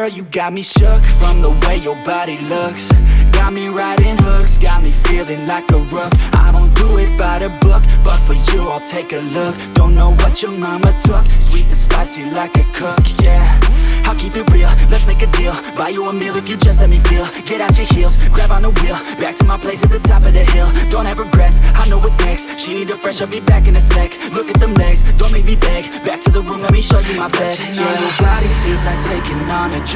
Girl, you got me shook from the way your body looks. Got me riding hooks, got me feeling like a rook. I don't do it by the book, but for you I'll take a look. Don't know what your mama took, sweet and spicy like a cook, yeah. I'll keep it real, let's make a deal. Buy you a meal if you just let me feel. Get out your heels, grab on the wheel. Back to my place at the top of the hill. Don't have regrets, I know what's next. She need a fresh, I'll be back in a sec. Look at them legs, don't make me beg. Back to the room, let me show you my bed. Touching on your body feels like taking on a drug.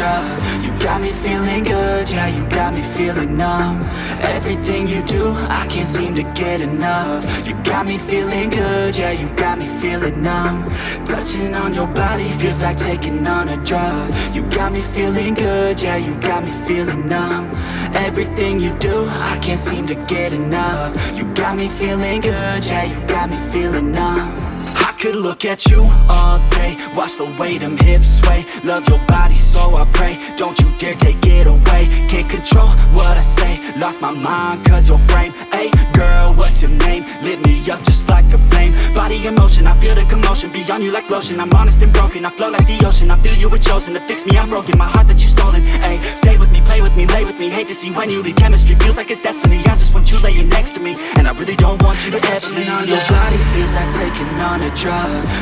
You got me feeling good, yeah, you got me feeling numb. Everything you do, I can't seem to get enough. You got me feeling good, yeah, you got me feeling numb. Touching on your body feels like taking on a drug. You got me feeling good, yeah, you got me feeling numb. Everything you do, I can't seem to get enough. You got me feeling good, yeah, you got me feeling numb. I could look at you all day, watch the way them hips sway. Love your body so I pray, don't you dare take it away. Can't control what I say, lost my mind cause your frame. Hey girl, what's your name? Lit me up just like a flame. Body in motion, I feel the commotion. Be on you like lotion, I'm honest and broken. I flow like the ocean, I feel you were chosen to fix me, I'm broken. My heart that you stolen, hey. Stay with me, play with me, lay with me. Hate to see when you leave, chemistry feels like it's destiny. I just want you laying next to me, and I really don't want you to ever leave. On your body feels like taking on a drug.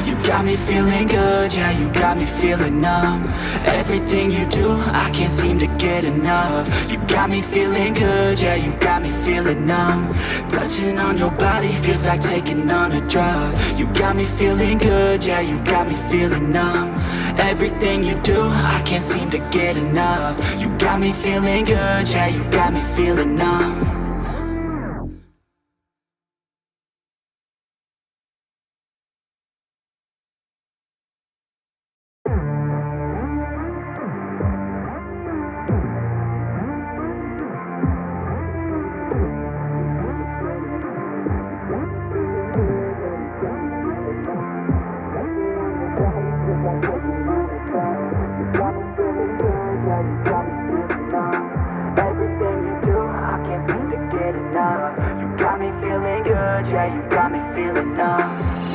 You got me feeling good, yeah, you got me feeling numb. Everything you do, I can't seem to get enough. You got me feeling good, yeah, you got me feeling numb. Touching on your body feels like taking on a drug. You got me feeling good, yeah, you got me feeling numb. Everything you do, I can't seem to get enough. You got me feeling good, yeah, you got me feeling numb.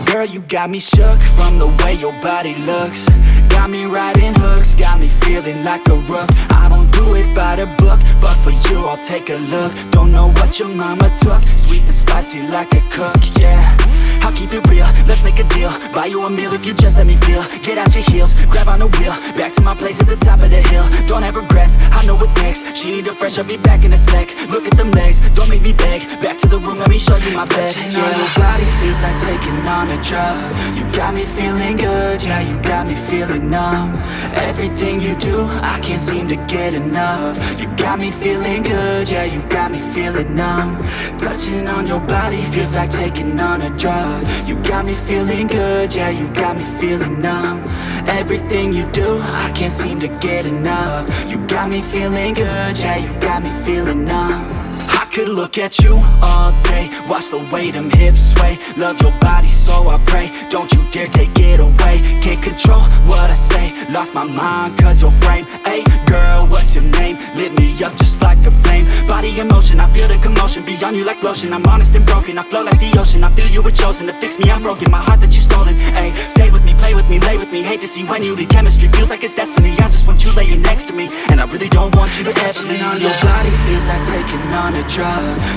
Girl, you got me shook from the way your body looks. Got me riding hooks, got me feeling like a rook. I don't do it by the book, but for you I'll take a look. Don't know what your mama took, sweet and spicy like a cook, yeah. I'll keep it real, let's make a deal. Buy you a meal if you just let me feel. Get out your heels, grab on the wheel. Back to my place at the top of the hill. Don't have regrets, I know what's next. She need a fresh, I'll be back in a sec. Look at them legs, don't make me beg. Back to the room, let me show you my bed. Touching on your body feels like taking on a drug. You got me feeling good, yeah, you got me feeling numb. Everything you do, I can't seem to get enough. You got me feeling good, yeah, you got me feeling numb. Touching on your body feels like taking on a drug. You got me feeling good, yeah, you got me feeling numb. Everything you do, I can't seem to get enough. You got me feeling good, yeah, you got me feeling numb. I could look at you all day, watch the way them hips sway. Love your body so I pray, don't you dare take it away. Can't control what I say, lost my mind cause your frame. Hey girl, what's your name? Lit me up just like a flame. Body in motion, I feel the commotion. Be on you like lotion, I'm honest and broken. I flow like the ocean, I feel you were chosen to fix me, I'm broken. My heart that you stolen, hey. Stay with me, play with me, lay with me. Hate to see when you leave, chemistry feels like it's destiny. I just want you laying next to me, and I really don't want you to ever leave. On your body feels like taking on a drug.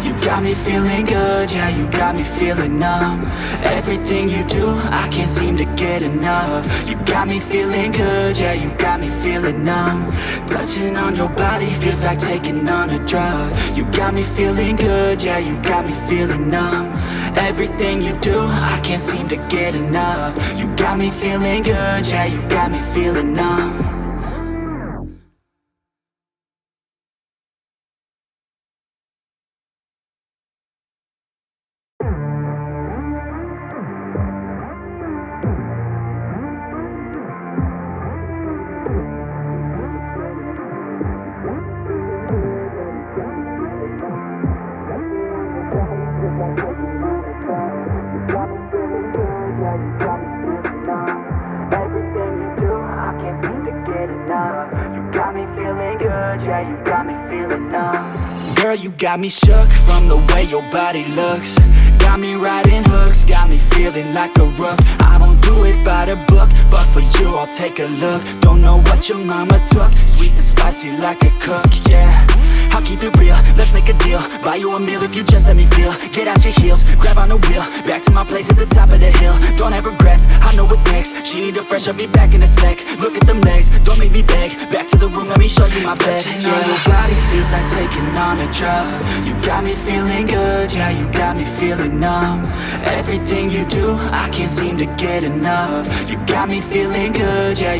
You got me feeling good, yeah, you got me feeling numb. Everything you do, I can't seem to get enough. You got me feeling good, yeah, you got me feeling numb. Touching on your body feels like taking on a drug. You got me feeling good, yeah, you got me feeling numb. Everything you do, I can't seem to get enough. You got me feeling good, yeah, you got me feeling numb. Yeah, you got me feeling numb. Girl, you got me shook from the way your body looks. Got me riding hooks, got me feeling like a rook. I don't do it by the book, but for you I'll take a look. Don't know what your mama took, sweet and spicy like a cook, yeah. I'll keep it real, let's make a deal. Buy you a meal if you just let me feel. Get out your heels, grab on the wheel. Back to my place at the top of the hill. Don't have regrets, I know what's next. She need a fresh, I'll be back in a sec. Look at them legs, don't make me beg. Back to the room, let me show you my bed. Touching on your body feels like taking on a drug. You got me feeling good, yeah, you got me feeling numb. Everything you do, I can't seem to get enough. You got me feeling good, yeah.